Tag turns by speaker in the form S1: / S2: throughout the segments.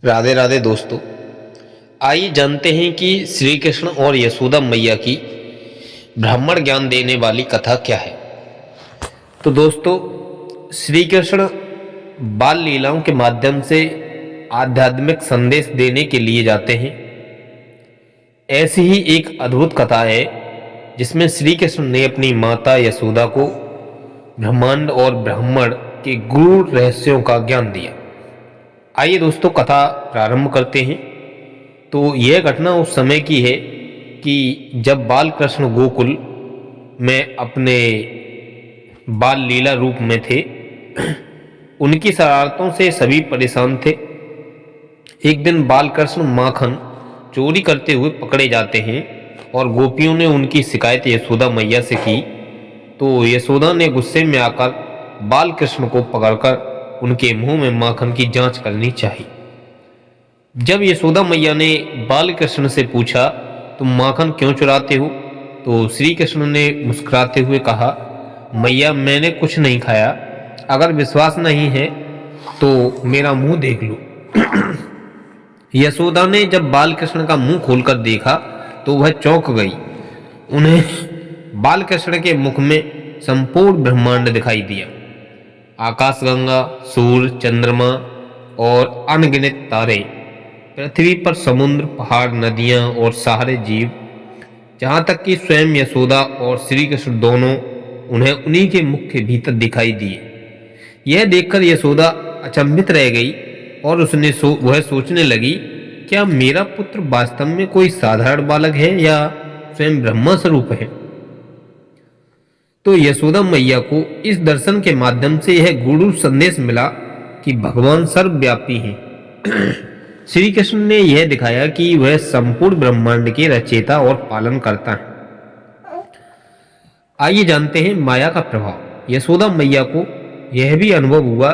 S1: राधे राधे दोस्तों, आइए जानते हैं कि श्री कृष्ण और यशोदा मैया की ब्राह्मण ज्ञान देने वाली कथा क्या है। तो दोस्तों, श्री कृष्ण बाल लीलाओं के माध्यम से आध्यात्मिक संदेश देने के लिए जाते हैं। ऐसी ही एक अद्भुत कथा है जिसमें श्री कृष्ण ने अपनी माता यशोदा को ब्रह्मांड और ब्राह्मण के गूढ़ रहस्यों का ज्ञान दिया। आइए दोस्तों, कथा प्रारंभ करते हैं। तो यह घटना उस समय की है कि जब बाल कृष्ण गोकुल में अपने बाल लीला रूप में थे। उनकी शरारतों से सभी परेशान थे। एक दिन बाल कृष्ण माखन चोरी करते हुए पकड़े जाते हैं और गोपियों ने उनकी शिकायत यशोदा मैया से की। तो यशोदा ने गुस्से में आकर बाल कृष्ण को पकड़कर उनके मुंह में माखन की जांच करनी चाहिए। जब यशोदा मैया ने बाल कृष्ण से पूछा, तुम माखन क्यों चुराते हो? तो श्री कृष्ण ने मुस्कुराते हुए कहा, मैया, मैंने कुछ नहीं खाया। अगर विश्वास नहीं है तो मेरा मुंह देख लो। यशोदा ने जब बाल कृष्ण का मुंह खोलकर देखा तो वह चौंक गई। उन्हें बाल कृष्ण के मुख में संपूर्ण ब्रह्मांड दिखाई दिया। आकाशगंगा, सूर्य, चंद्रमा और अनगिनत तारे, पृथ्वी पर समुद्र, पहाड़, नदियां और सारे जीव, जहां तक कि स्वयं यशोदा और श्री कृष्ण दोनों उन्हें उन्हीं के मुख के भीतर दिखाई दिए। यह देखकर यशोदा अचंभित रह गई और वह सोचने लगी, क्या मेरा पुत्र वास्तव में कोई साधारण बालक है या स्वयं ब्रह्मा स्वरूप है? तो यशोदा मैया को इस दर्शन के माध्यम से यह गूढ़ संदेश मिला कि भगवान सर्वव्यापी हैं। श्री कृष्ण ने यह दिखाया कि वह संपूर्ण ब्रह्मांड के रचयिता और पालन करता है। आइए जानते हैं माया का प्रभाव। यशोदा मैया को यह भी अनुभव हुआ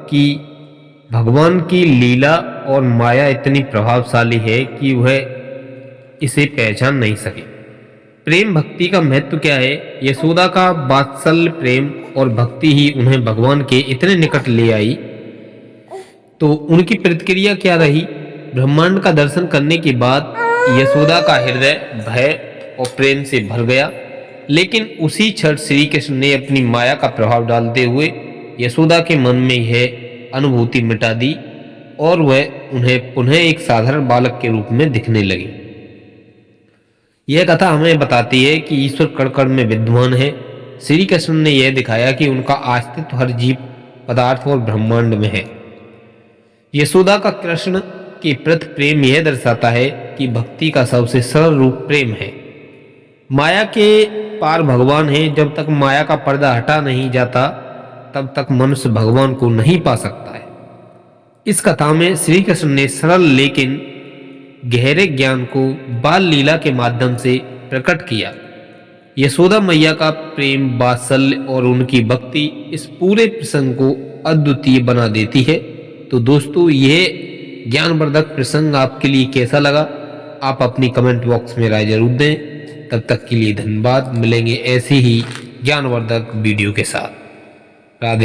S1: कि भगवान की लीला और माया इतनी प्रभावशाली है कि वह इसे पहचान नहीं सके। प्रेम भक्ति का महत्व क्या है? यशोदा का वात्सल्य प्रेम और भक्ति ही उन्हें भगवान के इतने निकट ले आई। तो उनकी प्रतिक्रिया क्या रही? ब्रह्मांड का दर्शन करने के बाद यशोदा का हृदय भय और प्रेम से भर गया। लेकिन उसी क्षण श्री कृष्ण ने अपनी माया का प्रभाव डालते हुए यशोदा के मन में यह अनुभूति मिटा दी और वह उन्हें पुनः एक साधारण बालक के रूप में दिखने लगी। यह कथा हमें बताती है कि ईश्वर कण कण में विद्यमान है। श्री कृष्ण ने यह दिखाया कि उनका अस्तित्व हर जीव, पदार्थ और ब्रह्मांड में है। यशोदा का कृष्ण के प्रति प्रेम यह दर्शाता है कि भक्ति का सबसे सरल रूप प्रेम है। माया के पार भगवान है। जब तक माया का पर्दा हटा नहीं जाता तब तक मनुष्य भगवान को नहीं पा सकता है। इस कथा में श्री कृष्ण ने सरल लेकिन गहरे ज्ञान को बाल लीला के माध्यम से प्रकट किया। यशोदा मैया का प्रेम, वात्सल्य और उनकी भक्ति इस पूरे प्रसंग को अद्वितीय बना देती है। तो दोस्तों, यह ज्ञानवर्धक प्रसंग आपके लिए कैसा लगा? आप अपनी कमेंट बॉक्स में राय जरूर दें। तब तक के लिए धन्यवाद। मिलेंगे ऐसी ही ज्ञानवर्धक वीडियो के साथ। राधे।